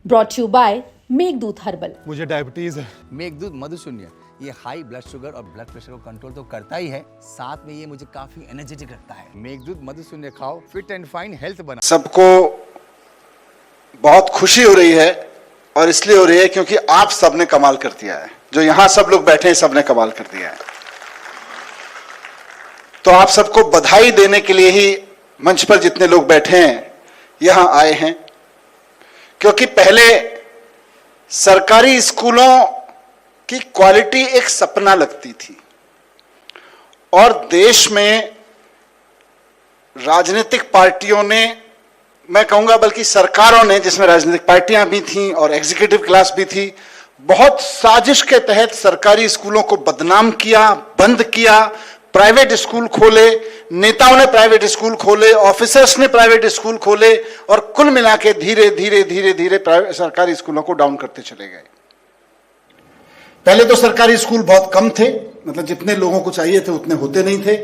Brought you by Meghdoot Herbal. मुझे diabetes है। मेघदूत मधुशून्य ये हाई ब्लड शुगर और ब्लड प्रेशर को कंट्रोल तो करता ही है, साथ में ये मुझे काफी एनर्जेटिक रखता है। मेघदूत मधुशून्य खाओ, फिट एंड फाइन हेल्थ बना। सबको बहुत खुशी हो रही है और इसलिए हो रही है क्योंकि आप सबने कमाल कर दिया है। जो यहां सब लोग बैठे हैं सबने कमाल कर दिया है। तो आप सबको बधाई देने के लिए ही मंच पर जितने लोग बैठे हैं यहां आए हैं, क्योंकि पहले सरकारी स्कूलों की क्वालिटी एक सपना लगती थी और देश में राजनीतिक पार्टियों ने, मैं कहूंगा बल्कि सरकारों ने, जिसमें राजनीतिक पार्टियां भी थीं और एग्जीक्यूटिव क्लास भी थी, बहुत साजिश के तहत सरकारी स्कूलों को बदनाम किया, बंद किया, प्राइवेट स्कूल खोले, नेताओं ने प्राइवेट स्कूल खोले, ऑफिसर्स ने प्राइवेट स्कूल खोले और कुल मिला के धीरे धीरे धीरे धीरे सरकारी स्कूलों को डाउन करते चले गए। पहले तो सरकारी स्कूल बहुत कम थे, मतलब जितने लोगों को चाहिए थे उतने होते नहीं थे,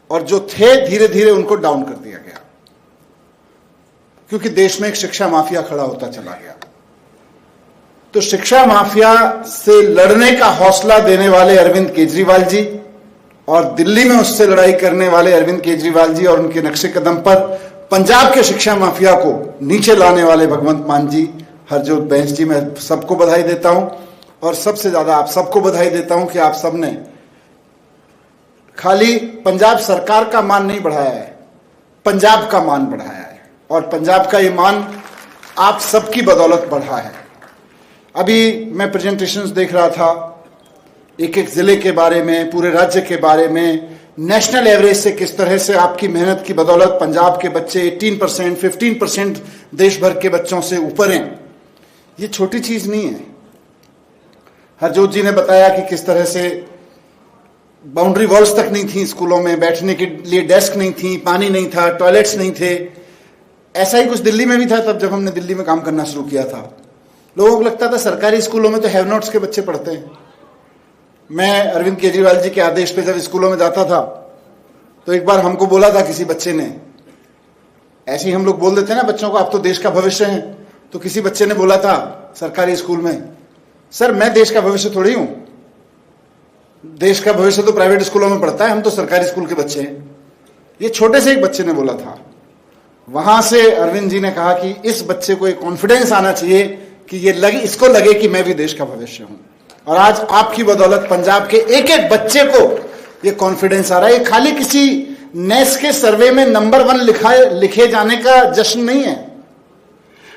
और जो थे धीरे धीरे उनको डाउन कर दिया गया, क्योंकि देश में एक शिक्षा माफिया खड़ा होता चला गया। तो शिक्षा माफिया से लड़ने का हौसला देने वाले अरविंद केजरीवाल जी और दिल्ली में उससे लड़ाई करने वाले अरविंद केजरीवाल जी और उनके नक्शे कदम पर पंजाब के शिक्षा माफिया को नीचे लाने वाले भगवंत मान जी, हरजोत बैंस जी, मैं सबको बधाई देता हूं। और सबसे ज्यादा आप सबको बधाई देता हूं कि आप सबने खाली पंजाब सरकार का मान नहीं बढ़ाया है, पंजाब का मान बढ़ाया है, और पंजाब का ये मान आप सबकी बदौलत बढ़ा है। अभी मैं प्रेजेंटेशंस देख रहा था, एक एक जिले के बारे में, पूरे राज्य के बारे में, नेशनल एवरेज से किस तरह से आपकी मेहनत की बदौलत पंजाब के बच्चे 18%, 15% देश भर के बच्चों से ऊपर हैं। ये छोटी चीज नहीं है। हरजोत जी ने बताया कि किस तरह से बाउंड्री वॉल्स तक नहीं थी स्कूलों में, बैठने के लिए डेस्क नहीं थी, पानी नहीं था, टॉयलेट्स नहीं थे। ऐसा ही कुछ दिल्ली में भी था तब जब हमने दिल्ली में काम करना शुरू किया था। लोगों को लगता था सरकारी स्कूलों में तो हैव नॉट्स के बच्चे पढ़ते हैं। मैं अरविंद केजरीवाल जी के आदेश पे जब स्कूलों में जाता था तो एक बार हमको बोला था किसी बच्चे ने, ऐसे ही हम लोग बोल देते हैं ना बच्चों को, आप तो देश का भविष्य हैं, तो किसी बच्चे ने बोला था सरकारी स्कूल में, सर मैं देश का भविष्य थोड़ी हूं, देश का भविष्य तो प्राइवेट स्कूलों में पढ़ता है, हम तो सरकारी स्कूल के बच्चे हैं। ये छोटे से एक बच्चे ने बोला था। वहां से अरविंद जी ने कहा कि इस बच्चे को एक कॉन्फिडेंस आना चाहिए कि इसको लगे कि मैं भी देश का भविष्य हूं। और आज आपकी बदौलत पंजाब के एक एक बच्चे को ये कॉन्फिडेंस आ रहा है। ये खाली किसी नेस के सर्वे में नंबर 1 लिखे जाने का जश्न नहीं है।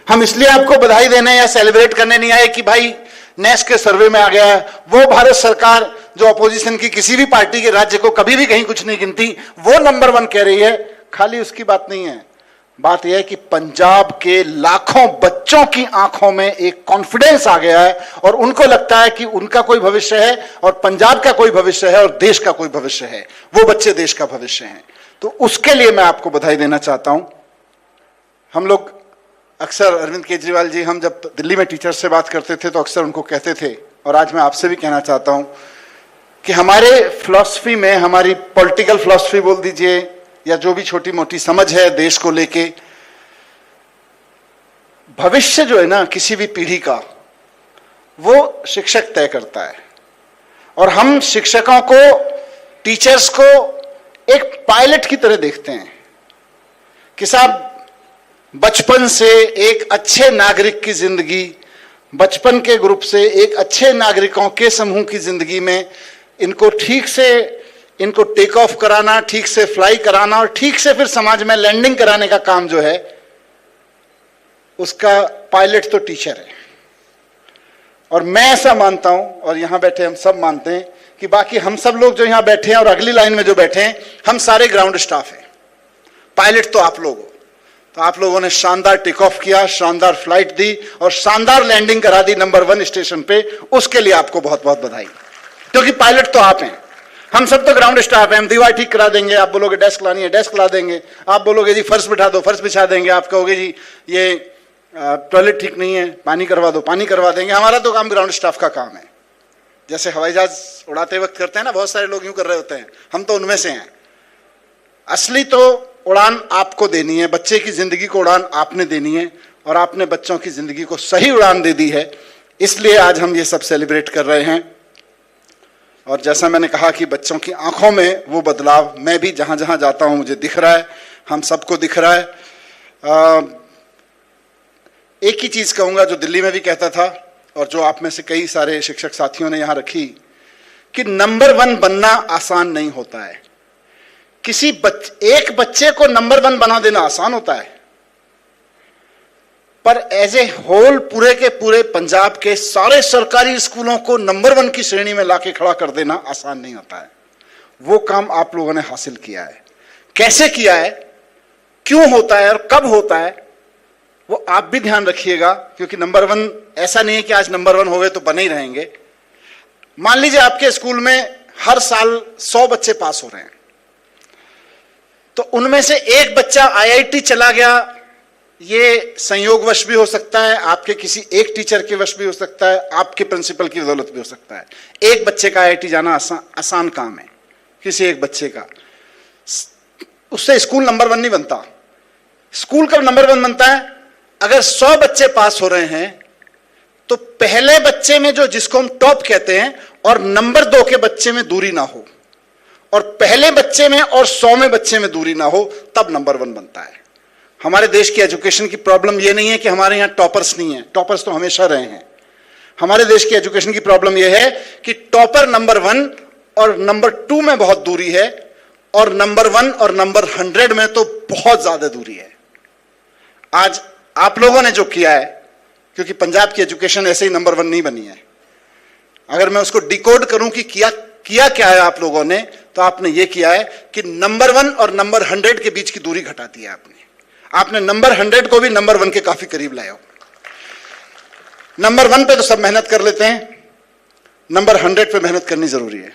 हम इसलिए आपको बधाई देने या सेलिब्रेट करने नहीं आए कि भाई नेस के सर्वे में आ गया है। वो भारत सरकार जो अपोजिशन की किसी भी पार्टी के राज्य को कभी भी कहीं कुछ नहीं गिनती, वो नंबर 1 कह रही है, खाली उसकी बात नहीं है। बात यह है कि पंजाब के लाखों बच्चों की आंखों में एक कॉन्फिडेंस आ गया है और उनको लगता है कि उनका कोई भविष्य है और पंजाब का कोई भविष्य है और देश का कोई भविष्य है, वो बच्चे देश का भविष्य हैं। तो उसके लिए मैं आपको बधाई देना चाहता हूं। हम लोग अक्सर, अरविंद केजरीवाल जी, हम जब दिल्ली में टीचर्स से बात करते थे तो अक्सर उनको कहते थे, और आज मैं आपसे भी कहना चाहता हूं कि हमारे फिलॉसफी में, हमारी पॉलिटिकल फिलॉसफी बोल दीजिए या जो भी छोटी मोटी समझ है देश को लेके, भविष्य जो है ना किसी भी पीढ़ी का, वो शिक्षक तय करता है। और हम शिक्षकों को, टीचर्स को एक पायलट की तरह देखते हैं कि साहब बचपन से एक अच्छे नागरिक की जिंदगी, बचपन के ग्रुप से एक अच्छे नागरिकों के समूह की जिंदगी में इनको ठीक से इनको टेक ऑफ कराना, ठीक से फ्लाई कराना और ठीक से फिर समाज में लैंडिंग कराने का काम जो है, उसका पायलट तो टीचर है। और मैं ऐसा मानता हूं, और यहां बैठे हम सब मानते हैं कि बाकी हम सब लोग जो यहां बैठे हैं और अगली लाइन में जो बैठे हैं, हम सारे ग्राउंड स्टाफ हैं। पायलट तो आप लोग हो। तो आप लोगों ने शानदार टेक ऑफ किया, शानदार फ्लाइट दी और शानदार लैंडिंग करा दी नंबर 1 स्टेशन पे। उसके लिए आपको बहुत बहुत बधाई, क्योंकि पायलट तो आप हैं। हम सब तो ग्राउंड स्टाफ हैं। हम दीवार ठीक करा देंगे, आप बोलोगे डेस्क लानी है, डेस्क ला देंगे। आप बोलोगे जी फर्श बिठा दो, फर्श बिछा देंगे। आप कहोगे जी ये टॉयलेट ठीक नहीं है, पानी करवा दो, पानी करवा देंगे। हमारा तो काम ग्राउंड स्टाफ का काम है। जैसे हवाई जहाज उड़ाते वक्त करते हैं ना, बहुत सारे लोग यूं कर रहे होते हैं, हम तो उनमें से हैं। असली तो उड़ान आपको देनी है, बच्चे की जिंदगी को उड़ान आपने देनी है। और आपने बच्चों की जिंदगी को सही उड़ान दे दी है, इसलिए आज हम ये सब सेलिब्रेट कर रहे हैं। और जैसा मैंने कहा कि बच्चों की आंखों में वो बदलाव मैं भी जहां जहां जाता हूं मुझे दिख रहा है, हम सबको दिख रहा है। एक ही चीज कहूंगा जो दिल्ली में भी कहता था और जो आप में से कई सारे शिक्षक साथियों ने यहां रखी, कि नंबर 1 बनना आसान नहीं होता है। एक बच्चे को नंबर 1 बना देना आसान होता है, पर एज ए होल पूरे के पूरे पंजाब के सारे सरकारी स्कूलों को नंबर 1 की श्रेणी में लाके खड़ा कर देना आसान नहीं होता है। वो काम आप लोगों ने हासिल किया है। कैसे किया है, क्यों होता है और कब होता है, वो आप भी ध्यान रखिएगा, क्योंकि नंबर 1 ऐसा नहीं है कि आज नंबर 1 हो गए तो बने ही रहेंगे। मान लीजिए आपके स्कूल में हर साल 100 बच्चे पास हो रहे हैं, तो उनमें से एक बच्चा आईआईटी चला गया, ये संयोगवश भी हो सकता है, आपके किसी एक टीचर के वश भी हो सकता है, आपके प्रिंसिपल की बदौलत भी हो सकता है। एक बच्चे का आईआईटी जाना आसान काम है, किसी एक बच्चे का, उससे स्कूल नंबर 1 नहीं बनता। स्कूल कब नंबर 1 बनता है, अगर 100 बच्चे पास हो रहे हैं तो पहले बच्चे में जो जिसको हम टॉप कहते हैं और नंबर 2 के बच्चे में दूरी ना हो, और पहले बच्चे में और 100वें बच्चे में दूरी ना हो, तब नंबर 1 बनता है। हमारे देश की एजुकेशन की प्रॉब्लम यह नहीं है कि हमारे यहां टॉपर्स नहीं है, टॉपर्स तो हमेशा रहे हैं। हमारे देश की एजुकेशन की प्रॉब्लम यह है कि टॉपर नंबर 1 और नंबर 2 में बहुत दूरी है, और नंबर 1 और नंबर 100 में तो बहुत ज्यादा दूरी है। आज आप लोगों ने जो किया है, क्योंकि पंजाब की एजुकेशन ऐसे ही नंबर 1 नहीं बनी है, अगर मैं उसको डिकोड करूं कि किया क्या है आप लोगों ने, तो आपने ये किया है कि नंबर 1 और नंबर 100 के बीच की दूरी घटा दी है आपने नंबर 100 को भी नंबर 1 के काफी करीब लाया हो। नंबर 1 पे तो सब मेहनत कर लेते हैं, नंबर 100 पे मेहनत करनी जरूरी है।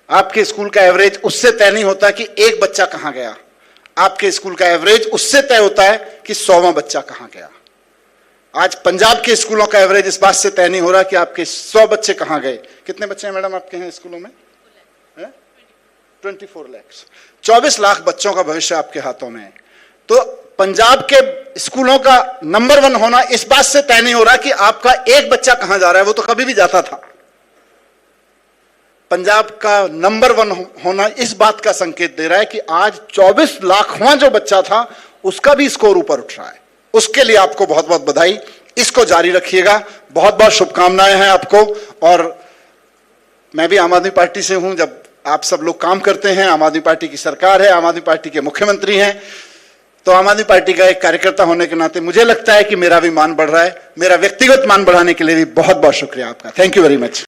आपके स्कूल का एवरेज उससे तय नहीं होता कि एक बच्चा कहां गया, आपके स्कूल का एवरेज उससे तय होता है कि 100वां बच्चा कहां गया। आज पंजाब के स्कूलों का एवरेज इस बात से तय नहीं हो रहा कि आपके 100 बच्चे कहां गए। कितने बच्चे हैं मैडम आपके हैं स्कूलों में? 24 लाख। 24 लाख बच्चों का भविष्य आपके हाथों में है। तो पंजाब के स्कूलों का नंबर 1 होना इस बात से तय नहीं हो रहा कि आपका एक बच्चा कहां जा रहा है, वो तो कभी भी जाता था। पंजाब का नंबर 1 होना इस बात का संकेत दे रहा है कि आज 24 लाखवां जो बच्चा था उसका भी स्कोर ऊपर उठ रहा है। उसके लिए आपको बहुत बहुत बधाई, इसको जारी रखिएगा। बहुत बहुत शुभकामनाएं हैं आपको। और मैं भी आम आदमी पार्टी से हूं, जब आप सब लोग काम करते हैं, आम आदमी पार्टी की सरकार है, आम आदमी पार्टी के मुख्यमंत्री हैं, तो आम आदमी पार्टी का एक कार्यकर्ता होने के नाते मुझे लगता है कि मेरा भी मान बढ़ रहा है। मेरा व्यक्तिगत मान बढ़ाने के लिए भी बहुत बहुत शुक्रिया आपका। Thank you very much.